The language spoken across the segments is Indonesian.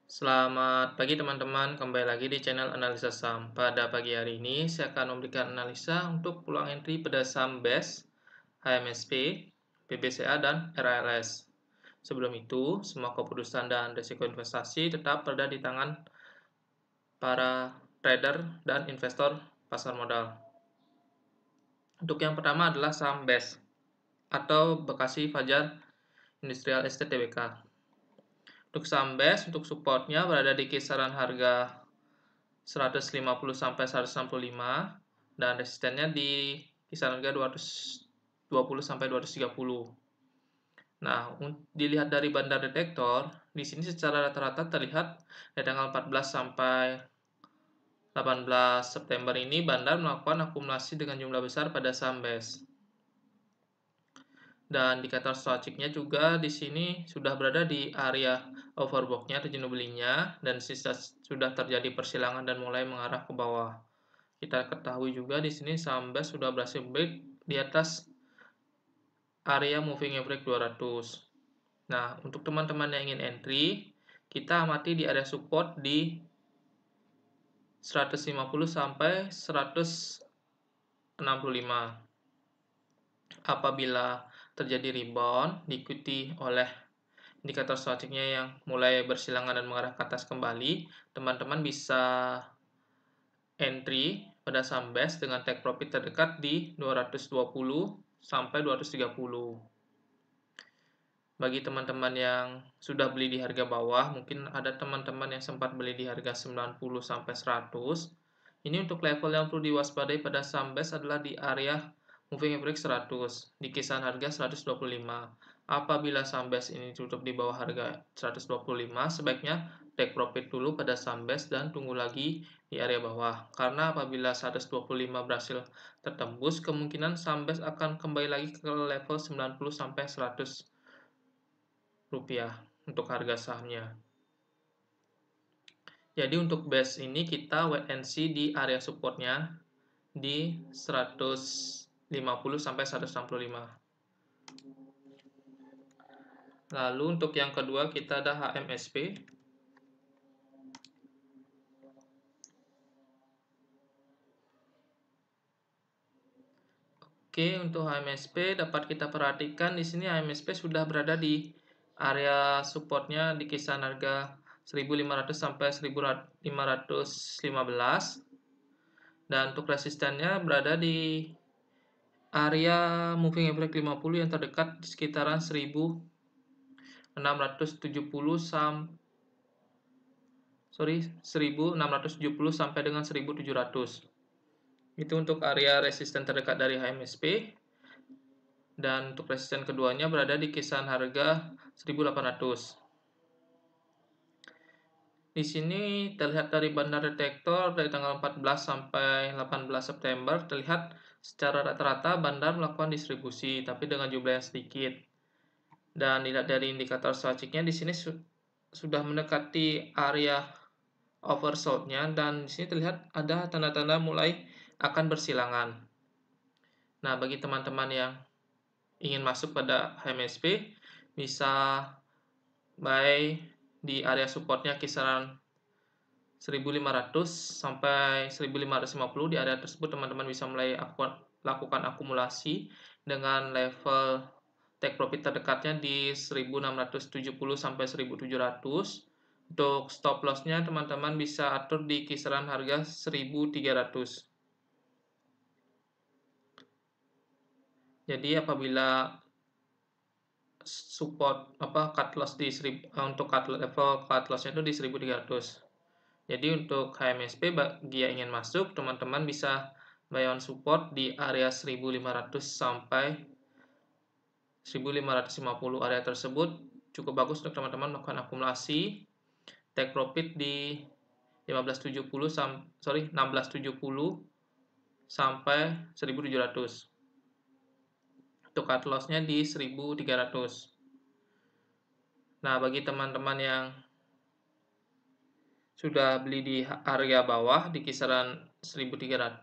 Selamat pagi teman-teman, kembali lagi di channel Analisa Saham. Pada pagi hari ini, saya akan memberikan analisa untuk peluang entry pada saham BES, HMSP, BBCA, dan RALS. Sebelum itu, semua keputusan dan risiko investasi tetap berada di tangan para trader dan investor pasar modal. Untuk yang pertama adalah saham BES atau Bekasi Fajar Industrial Estate Tbk. Untuk saham BES, untuk supportnya berada di kisaran harga 150 sampai 165 dan resistennya di kisaran harga 220 sampai 230. Nah, dilihat dari bandar detektor, di sini secara rata-rata terlihat dari tanggal 14 sampai 18 September ini bandar melakukan akumulasi dengan jumlah besar pada saham BES. Dan indikator stochastiknya juga di sini sudah berada di area overbought-nya atau jenuh belinya dan sudah terjadi persilangan dan mulai mengarah ke bawah. Kita ketahui juga di sini saham BES sudah berhasil break di atas area moving average 200. Nah, untuk teman-teman yang ingin entry, kita amati di area support di 150 sampai 165. Apabila terjadi rebound diikuti oleh indikator stochastiknya yang mulai bersilangan dan mengarah ke atas kembali, teman-teman bisa entry pada saham BES dengan take profit terdekat di 220 sampai 230. Bagi teman-teman yang sudah beli di harga bawah, mungkin ada teman-teman yang sempat beli di harga 90 sampai 100. Ini untuk level yang perlu diwaspadai pada saham BES adalah di area moving average 100, di kisaran harga 125. Apabila saham BES ini tutup di bawah harga 125, sebaiknya take profit dulu pada saham BES dan tunggu lagi di area bawah. Karena apabila 125 berhasil tertembus, kemungkinan saham BES akan kembali lagi ke level 90 sampai 100 rupiah untuk harga sahamnya. Jadi untuk BES ini kita wait and see di area supportnya di 150 sampai 165. Lalu untuk yang kedua kita ada HMSP. Oke, untuk HMSP dapat kita perhatikan di sini HMSP sudah berada di area supportnya di kisaran harga 1.500 sampai 1.515 dan untuk resistennya berada di area moving average 50 yang terdekat di sekitaran 1.670 sampai dengan 1.700. Itu untuk area resisten terdekat dari HMSP. Dan untuk resisten keduanya berada di kisaran harga 1.800. Di sini terlihat dari bandar detektor dari tanggal 14 sampai 18 September terlihat secara rata-rata bandar melakukan distribusi tapi dengan jumlah yang sedikit. Dan dilihat dari indikator stochastiknya di sini sudah mendekati area oversold-nya dan di sini terlihat ada tanda-tanda mulai akan bersilangan. Nah, bagi teman-teman yang ingin masuk pada HMSP bisa buy di area supportnya kisaran 1.500 sampai 1.550. Di area tersebut teman-teman bisa mulai lakukan akumulasi dengan level take profit terdekatnya di 1.670 sampai 1.700. Untuk stop loss-nya teman-teman bisa atur di kisaran harga 1.300. Jadi apabila support cut loss di untuk level cut loss-nya itu di 1.300. Jadi untuk HMSP bagi yang ingin masuk, teman-teman bisa buy on support di area 1.500 sampai 1.550. Area tersebut cukup bagus untuk teman-teman melakukan akumulasi. Take profit di 1670 sampai 1.700. Untuk cut loss-nya di 1.300. Nah, bagi teman-teman yang sudah beli di area bawah di kisaran 1.300,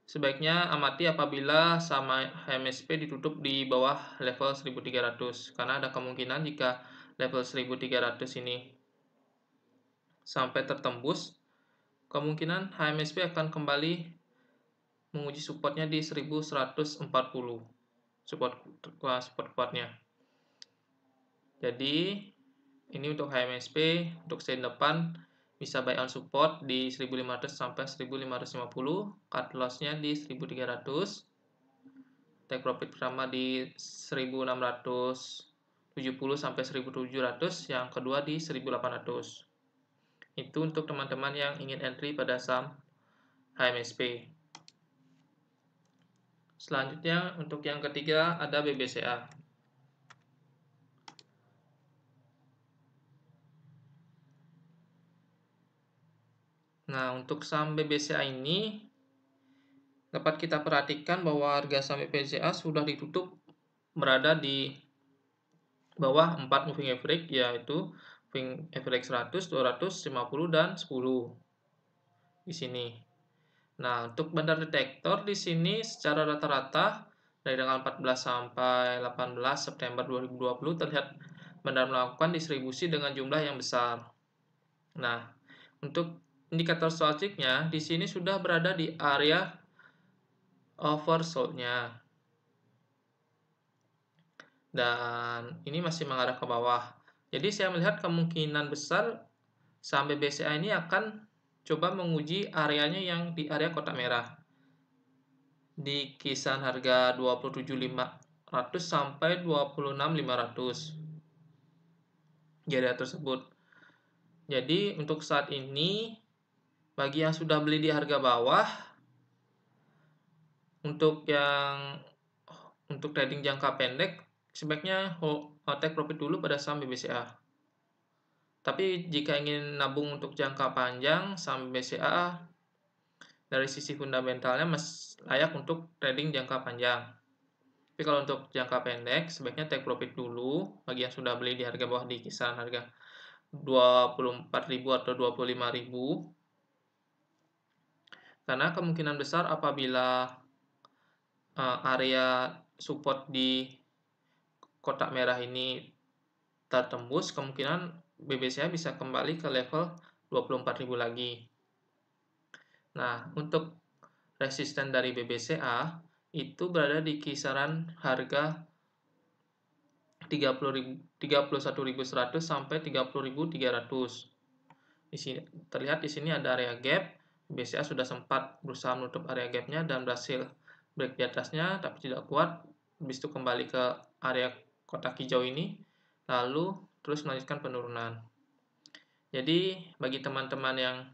sebaiknya amati apabila sama HMSP ditutup di bawah level 1.300 karena ada kemungkinan jika level 1300 ini sampai tertembus, kemungkinan HMSP akan kembali menguji supportnya di 1140 support kuatnya. Jadi ini untuk HMSP, untuk stand depan bisa buy on support di 1500 sampai 1550, cut loss-nya di 1300, take profit pertama di 1670 sampai 1700, yang kedua di 1800. Itu untuk teman-teman yang ingin entry pada saham HMSP. Selanjutnya untuk yang ketiga ada BBCA. Nah, untuk saham BBCA ini dapat kita perhatikan bahwa harga saham BBCA sudah ditutup berada di bawah 4 moving average, yaitu moving average 100, 200, 50, dan 10 di sini. Nah, untuk bandar detektor di sini secara rata-rata dari tanggal 14 sampai 18 September 2020 terlihat bandar melakukan distribusi dengan jumlah yang besar. Nah, untuk indikator stochastiknya di sini sudah berada di area oversold-nya. Dan ini masih mengarah ke bawah. Jadi saya melihat kemungkinan besar saham BBCA ini akan coba menguji areanya yang di area kotak merah. Di kisaran harga 27.500 sampai 26.500 di area tersebut. Jadi untuk saat ini bagi yang sudah beli di harga bawah, untuk trading jangka pendek sebaiknya take profit dulu pada saham BBCA. Tapi jika ingin nabung untuk jangka panjang, saham BBCA dari sisi fundamentalnya masih layak untuk trading jangka panjang. Tapi kalau untuk jangka pendek, sebaiknya take profit dulu bagi yang sudah beli di harga bawah di kisaran harga 24.000 atau 25.000. Karena kemungkinan besar apabila area support di kotak merah ini tertembus, kemungkinan BBCA bisa kembali ke level 24.000 lagi. Nah, untuk resisten dari BBCA itu berada di kisaran harga 31.100 sampai 30.300. Di sini terlihat di sini ada area gap. BBCA sudah sempat berusaha menutup area gapnya dan berhasil break di atasnya, tapi tidak kuat. Habis itu kembali ke area kotak hijau ini, lalu terus melanjutkan penurunan. Jadi bagi teman-teman yang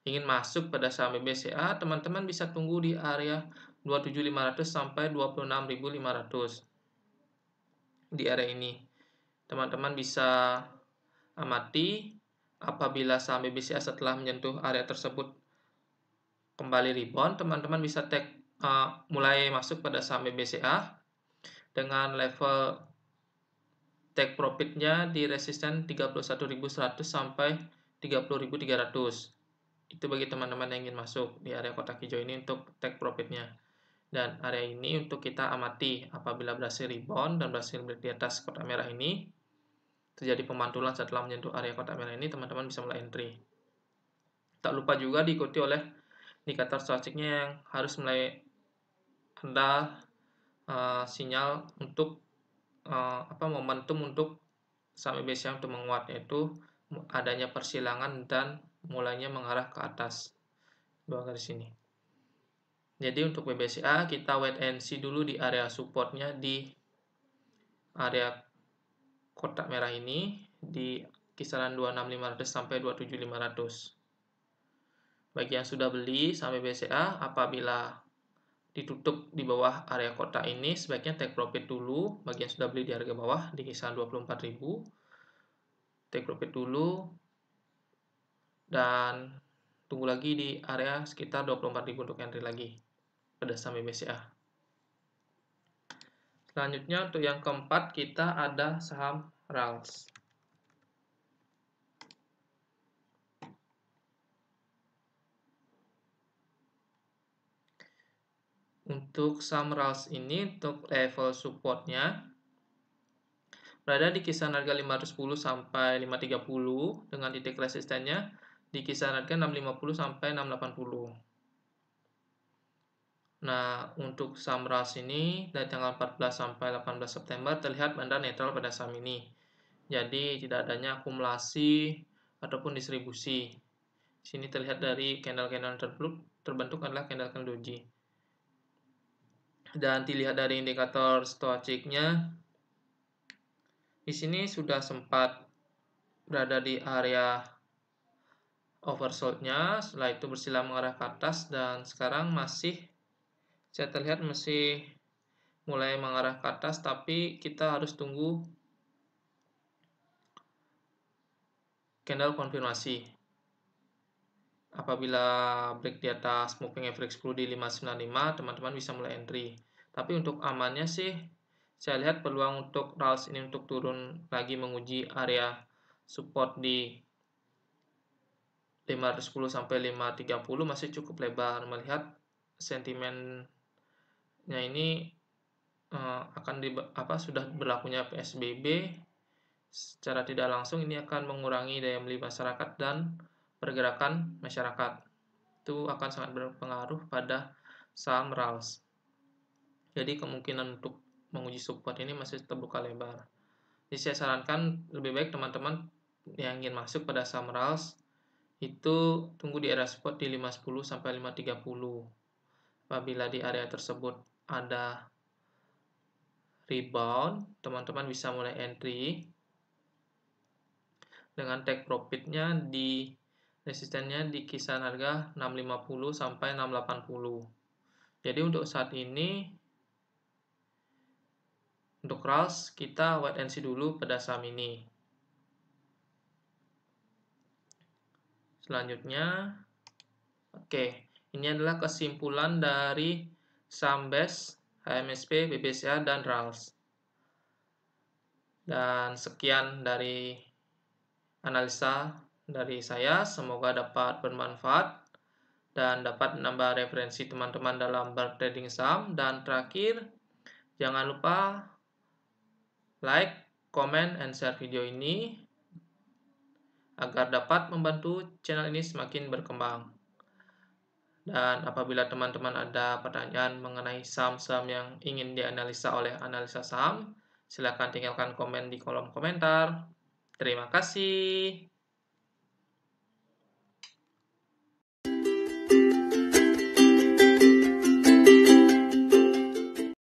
ingin masuk pada saham BBCA, teman-teman bisa tunggu di area 27.500 sampai 26.500. Di area ini teman-teman bisa amati apabila saham BBCA setelah menyentuh area tersebut kembali rebound, teman-teman bisa mulai masuk pada saham BBCA dengan level take profitnya di resisten 31.100 sampai 30.300. Itu bagi teman-teman yang ingin masuk di area kotak hijau ini untuk take profitnya. Dan area ini untuk kita amati apabila berhasil rebound dan berhasil break di atas kotak merah ini, terjadi pemantulan setelah menyentuh area kotak merah ini, teman-teman bisa mulai entry. Tak lupa juga diikuti oleh indikator stochastiknya yang harus mulai ada sinyal untuk momentum untuk saham BBCA untuk menguat, yaitu adanya persilangan dan mulainya mengarah ke atas bawah garis ini. Jadi untuk BBCA kita wait and see dulu di area supportnya di area kotak merah ini di kisaran 26.500 sampai 27.500. Bagi yang sudah beli saham BBCA, apabila ditutup di bawah area kotak ini, sebaiknya take profit dulu. Bagi yang sudah beli di harga bawah di kisaran 24.000, take profit dulu dan tunggu lagi di area sekitar 24.000 untuk entry lagi pada saham BBCA. Selanjutnya untuk yang keempat kita ada saham RALS. Untuk saham RALS ini untuk level supportnya berada di kisaran harga 510 sampai 530 dengan titik resistennya di kisaran harga 650 sampai 680. Nah, untuk saham RALS ini dari tanggal 14 sampai 18 September terlihat banda netral pada saham ini. Jadi tidak adanya akumulasi ataupun distribusi. Di sini terlihat dari candle-candle terbentuk adalah candle-candle doji. Dan dilihat dari indikator stochastic-nya, di sini sudah sempat berada di area oversold-nya, setelah itu bersila mengarah ke atas dan sekarang masih saya terlihat masih mulai mengarah ke atas, tapi kita harus tunggu candle konfirmasi. Apabila break di atas moving average 10 di 595, teman-teman bisa mulai entry. Tapi untuk amannya sih, saya lihat peluang untuk RALS ini untuk turun lagi menguji area support di 510 sampai 530 masih cukup lebar. Melihat sentimennya ini akan sudah berlakunya PSBB, secara tidak langsung ini akan mengurangi daya beli masyarakat dan pergerakan masyarakat. Itu akan sangat berpengaruh pada saham RALS. Jadi kemungkinan untuk menguji support ini masih terbuka lebar. Jadi saya sarankan lebih baik teman-teman yang ingin masuk pada saham RALS itu tunggu di area support di 510 sampai 530. Apabila di area tersebut ada rebound, teman-teman bisa mulai entry dengan take profitnya di resistennya di kisaran harga 650 sampai 680. Jadi untuk saat ini untuk RALS kita wait and see dulu pada saham ini. Selanjutnya, oke, ini adalah kesimpulan dari saham BES, HMSP, BBCA, dan RALS. Dan sekian dari analisa dari saya, semoga dapat bermanfaat dan dapat menambah referensi teman-teman dalam bertrading saham. Dan terakhir, jangan lupa like, comment, and share video ini agar dapat membantu channel ini semakin berkembang. Dan apabila teman-teman ada pertanyaan mengenai saham-saham yang ingin dianalisa oleh analisa saham, silakan tinggalkan komen di kolom komentar. Terima kasih.